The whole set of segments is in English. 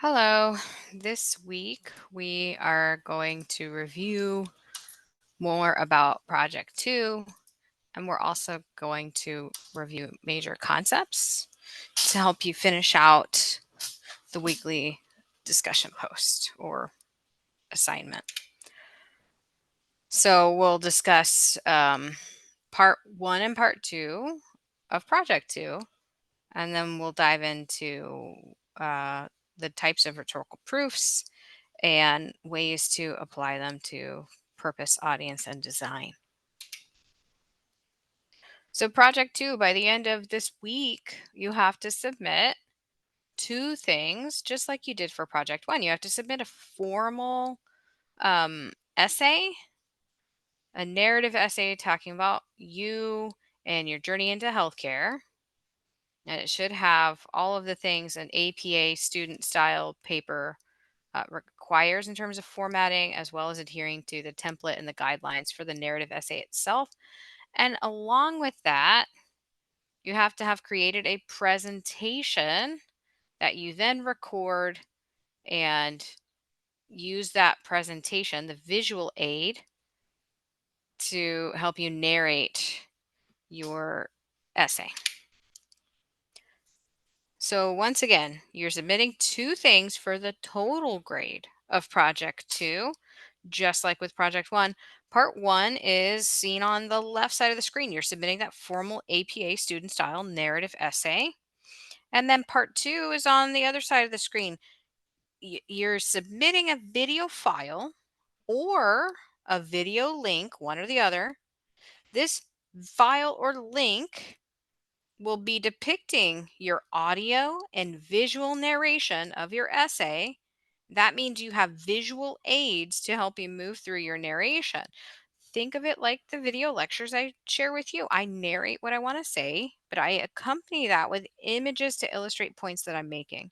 Hello. This week we are going to review more about Project 2, and we're also going to review major concepts to help you finish out the weekly discussion post or assignment. So we'll discuss part 1 and part 2 of Project 2, and then we'll dive into the types of rhetorical proofs and ways to apply them to purpose, audience, and design. So, Project 2, by the end of this week, you have to submit two things, just like you did for Project 1. You have to submit a formal essay, a narrative essay talking about you and your journey into healthcare. And it should have all of the things an APA student style paper requires in terms of formatting, as well as adhering to the template and the guidelines for the narrative essay itself. And along with that, you have to have created a presentation that you then record and use that presentation, the visual aid, to help you narrate your essay. So, once again, you're submitting two things for the total grade of Project 2, just like with Project 1. Part 1 is seen on the left side of the screen. You're submitting that formal APA student style narrative essay. And then Part 2 is on the other side of the screen. You're submitting a video file or a video link, one or the other. This file or link will be depicting your audio and visual narration of your essay. That means you have visual aids to help you move through your narration. Think of it like the video lectures I share with you. I narrate what I want to say, but I accompany that with images to illustrate points that I'm making.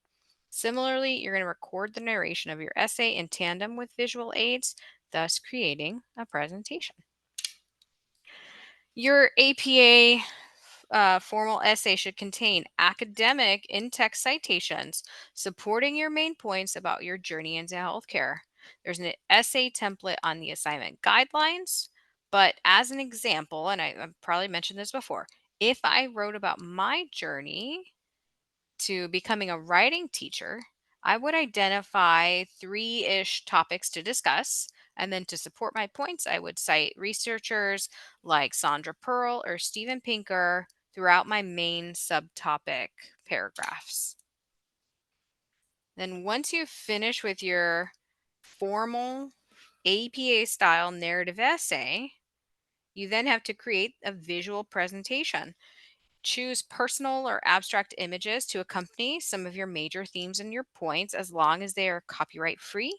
Similarly, you're going to record the narration of your essay in tandem with visual aids, thus creating a presentation. Your APA formal essay should contain academic in-text citations supporting your main points about your journey into healthcare. There's an essay template on the assignment guidelines, but as an example, and I've probably mentioned this before, if I wrote about my journey to becoming a writing teacher, I would identify three-ish topics to discuss. And then to support my points, I would cite researchers like Sandra Pearl or Steven Pinker throughout my main subtopic paragraphs. Then once you finish with your formal APA style narrative essay, you then have to create a visual presentation. Choose personal or abstract images to accompany some of your major themes and your points as long as they are copyright free.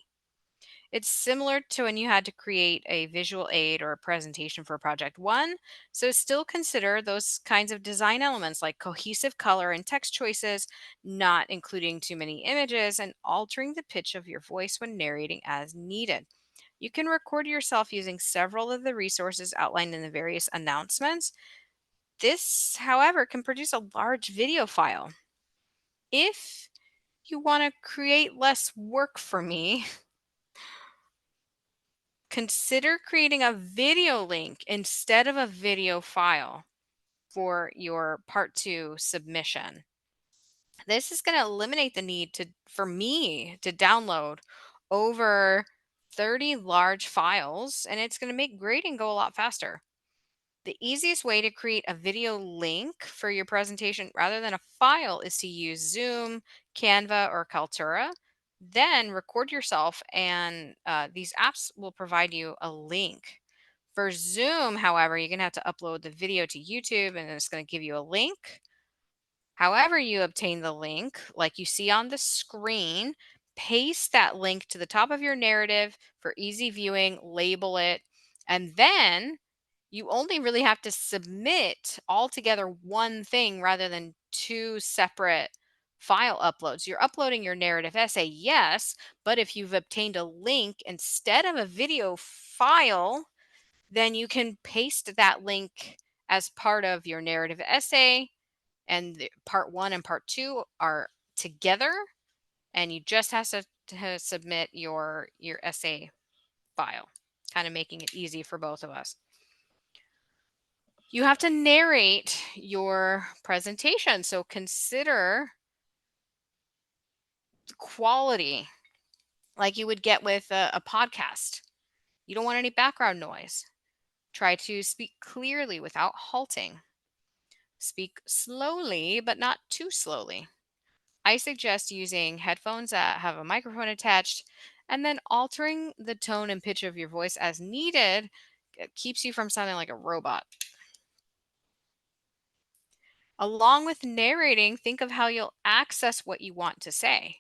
It's similar to when you had to create a visual aid or a presentation for Project 1. So still consider those kinds of design elements like cohesive color and text choices, not including too many images, and altering the pitch of your voice when narrating as needed. You can record yourself using several of the resources outlined in the various announcements. This, however, can produce a large video file. If you want to create less work for me, consider creating a video link instead of a video file for your part 2 submission. This is going to eliminate the need for me to download over 30 large files, and it's going to make grading go a lot faster. The easiest way to create a video link for your presentation rather than a file is to use Zoom, Canva, or Kaltura. Then record yourself, and these apps will provide you a link. For Zoom, however, you're going to have to upload the video to YouTube, and it's going to give you a link. However, you obtain the link, like you see on the screen, paste that link to the top of your narrative for easy viewing, label it, and then you only really have to submit altogether one thing rather than two separate file uploads. You're uploading your narrative essay, yes, but if you've obtained a link instead of a video file, then you can paste that link as part of your narrative essay, and part 1 and part 2 are together, and you just have to submit your essay file, kind of making it easy for both of us. You have to narrate your presentation, so consider the quality like you would get with a podcast. You don't want any background noise. Try to speak clearly without halting. Speak slowly, but not too slowly. I suggest using headphones that have a microphone attached, and then altering the tone and pitch of your voice as needed. It keeps you from sounding like a robot. Along with narrating, think of how you'll access what you want to say.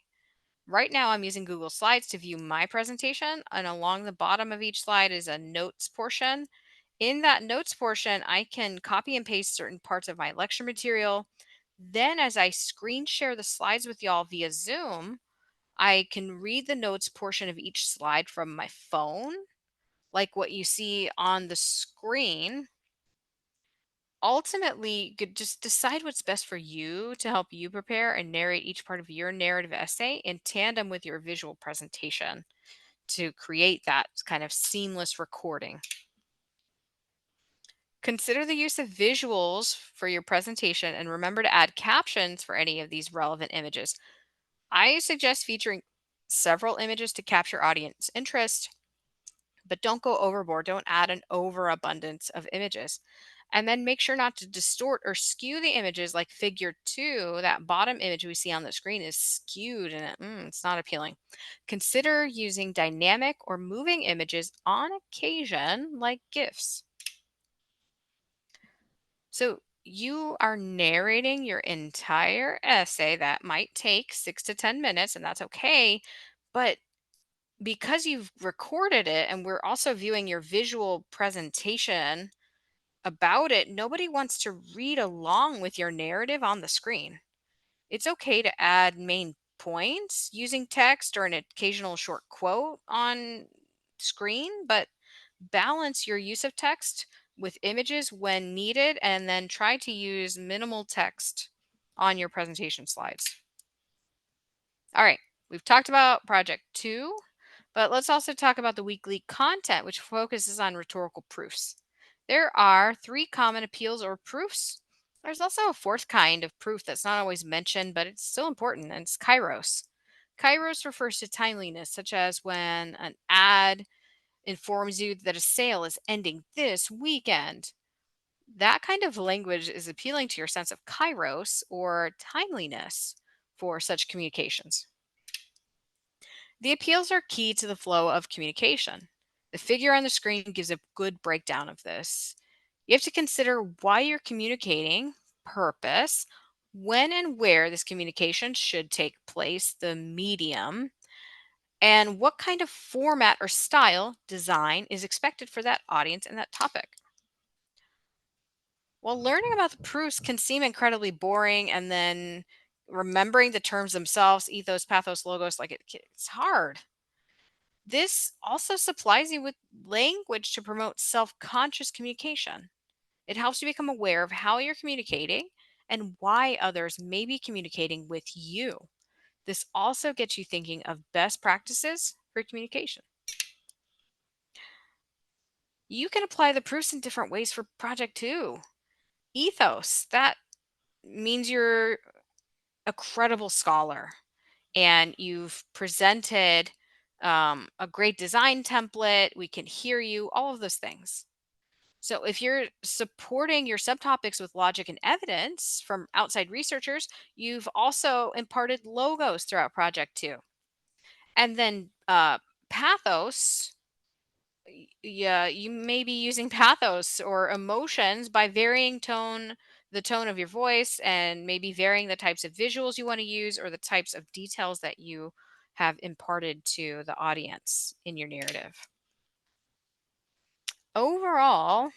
Right now, I'm using Google Slides to view my presentation, and along the bottom of each slide is a notes portion. In that notes portion, I can copy and paste certain parts of my lecture material. Then, as I screen share the slides with y'all via Zoom, I can read the notes portion of each slide from my phone, like what you see on the screen. Ultimately, just decide what's best for you to help you prepare and narrate each part of your narrative essay in tandem with your visual presentation to create that kind of seamless recording. Consider the use of visuals for your presentation and remember to add captions for any of these relevant images. I suggest featuring several images to capture audience interest, but don't go overboard. Don't add an overabundance of images. And then make sure not to distort or skew the images like figure 2. That bottom image we see on the screen is skewed and it's not appealing. Consider using dynamic or moving images on occasion, like GIFs. So you are narrating your entire essay that might take 6 to 10 minutes, and that's okay. But because you've recorded it and we're also viewing your visual presentation about it, nobody wants to read along with your narrative on the screen. It's okay to add main points using text or an occasional short quote on screen, but balance your use of text with images when needed and then try to use minimal text on your presentation slides. All right, we've talked about project 2, but let's also talk about the weekly content, which focuses on rhetorical proofs. There are 3 common appeals or proofs. There's also a fourth kind of proof that's not always mentioned, but it's still important, and it's kairos. Kairos refers to timeliness, such as when an ad informs you that a sale is ending this weekend. That kind of language is appealing to your sense of kairos or timeliness for such communications. The appeals are key to the flow of communication. The figure on the screen gives a good breakdown of this. You have to consider why you're communicating, purpose, when and where this communication should take place, the medium, and what kind of format or style design is expected for that audience and that topic. Well, learning about the proofs can seem incredibly boring, and then remembering the terms themselves, ethos, pathos, logos, like it's hard. This also supplies you with language to promote self conscious communication. It helps you become aware of how you're communicating and why others may be communicating with you. This also gets you thinking of best practices for communication. You can apply the proofs in different ways for project 2. Ethos, that means you're a credible scholar and you've presented a great design template. We can hear you, all of those things. So, if you're supporting your subtopics with logic and evidence from outside researchers, you've also imparted logos throughout Project 2. And then pathos, yeah, you may be using pathos or emotions by varying the tone of your voice, and maybe varying the types of visuals you want to use or the types of details that you have imparted to the audience in your narrative. Overall,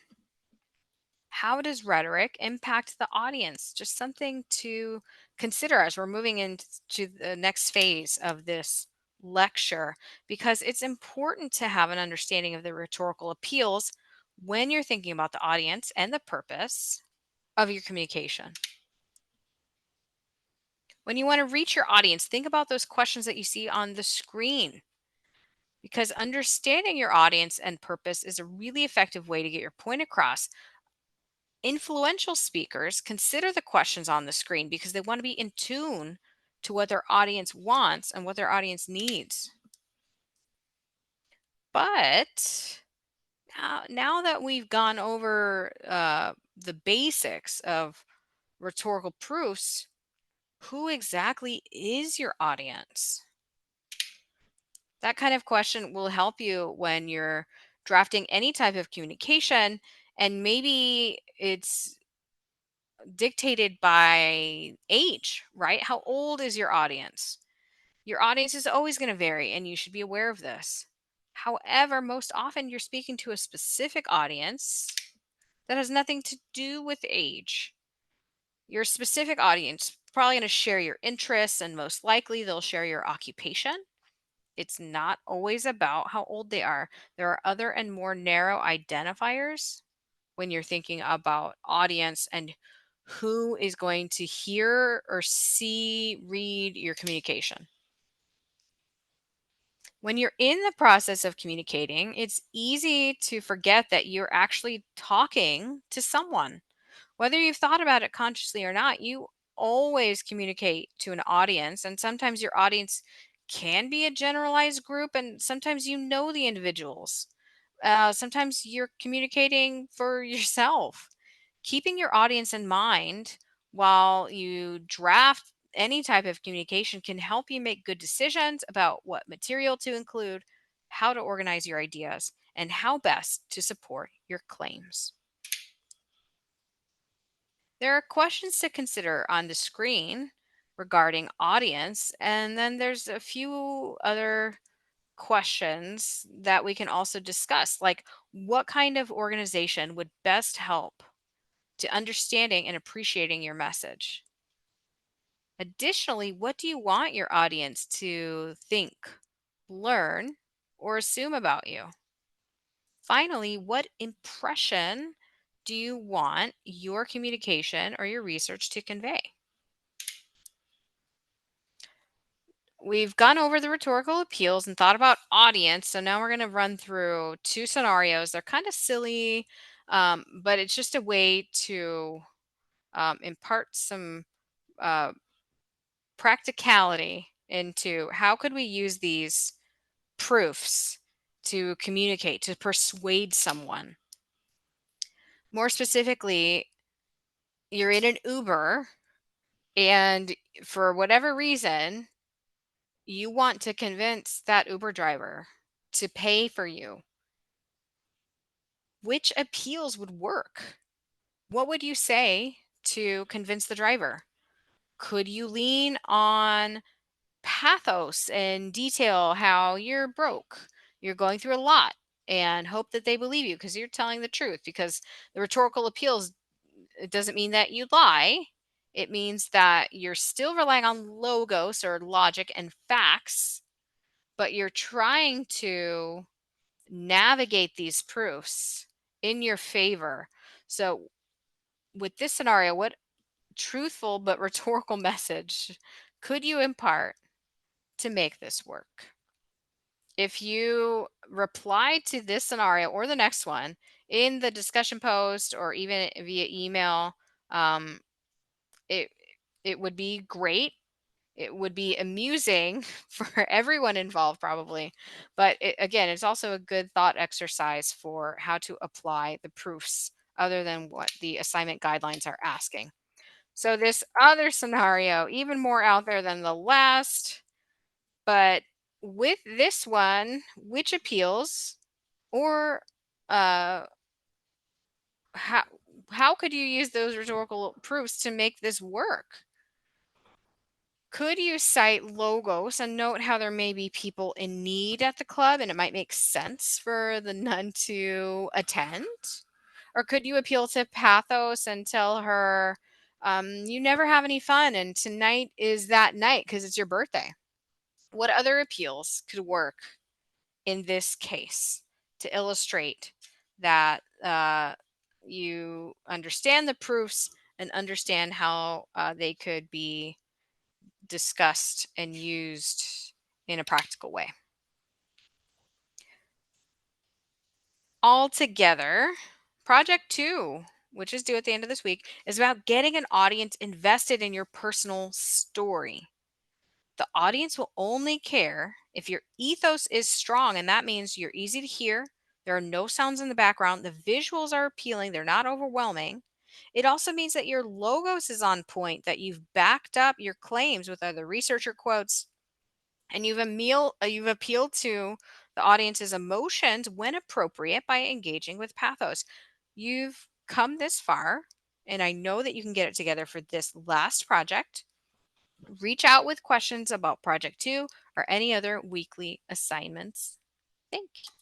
how does rhetoric impact the audience? Just something to consider as we're moving into the next phase of this lecture, because it's important to have an understanding of the rhetorical appeals when you're thinking about the audience and the purpose of your communication. When you want to reach your audience, think about those questions that you see on the screen because understanding your audience and purpose is a really effective way to get your point across. Influential speakers consider the questions on the screen because they want to be in tune to what their audience wants and what their audience needs. But now that we've gone over the basics of rhetorical proofs, who exactly is your audience? That kind of question will help you when you're drafting any type of communication, and maybe it's dictated by age, right? How old is your audience? Your audience is always going to vary, and you should be aware of this. However, most often you're speaking to a specific audience that has nothing to do with age. Your specific audience probably going to share your interests, and most likely they'll share your occupation. It's not always about how old they are. There are other and more narrow identifiers when you're thinking about audience and who is going to hear or see, read your communication. When you're in the process of communicating, it's easy to forget that you're actually talking to someone. Whether you've thought about it consciously or not, you always communicate to an audience, and sometimes your audience can be a generalized group, and sometimes you know the individuals. Sometimes you're communicating for yourself. Keeping your audience in mind while you draft any type of communication can help you make good decisions about what material to include, how to organize your ideas, and how best to support your claims. There are questions to consider on the screen regarding audience, and then there's a few other questions that we can also discuss, like what kind of organization would best help to understanding and appreciating your message. Additionally, what do you want your audience to think, learn, or assume about you? Finally, what impression do you want your communication or your research to convey? We've gone over the rhetorical appeals and thought about audience. So now we're going to run through two scenarios. They're kind of silly, but it's just a way to impart some uh, practicality into how could we use these proofs to communicate, to persuade someone. More specifically, you're in an Uber and for whatever reason, you want to convince that Uber driver to pay for you. Which appeals would work? What would you say to convince the driver? Could you lean on pathos and detail how you're broke, you're going through a lot, and hope that they believe you because you're telling the truth? Because the rhetorical appeals, it doesn't mean that you lie. It means that you're still relying on logos or logic and facts, but you're trying to navigate these proofs in your favor. So, with this scenario, what truthful but rhetorical message could you impart to make this work? If you reply to this scenario or the next one in the discussion post or even via email, um, it it would be great. It would be amusing for everyone involved, probably. But again, it's also a good thought exercise for how to apply the proofs other than what the assignment guidelines are asking. So, this other scenario, even more out there than the last, but with this one, which appeals or uh, how, how could you use those rhetorical proofs to make this work? Could you cite logos and note how there may be people in need at the club and it might make sense for the nun to attend? Or could you appeal to pathos and tell her, you never have any fun and tonight is that night because it's your birthday? What other appeals could work in this case to illustrate that you understand the proofs and understand how they could be discussed and used in a practical way. Altogether, project 2, which is due at the end of this week, is about getting an audience invested in your personal story. The audience will only care if your ethos is strong, and that means you're easy to hear. There are no sounds in the background. The visuals are appealing, they're not overwhelming. It also means that your logos is on point, that you've backed up your claims with either research or quotes, and you've appealed to the audience's emotions when appropriate by engaging with pathos. You've come this far, and I know that you can get it together for this last project. Reach out with questions about project 2 or any other weekly assignments. Thank you.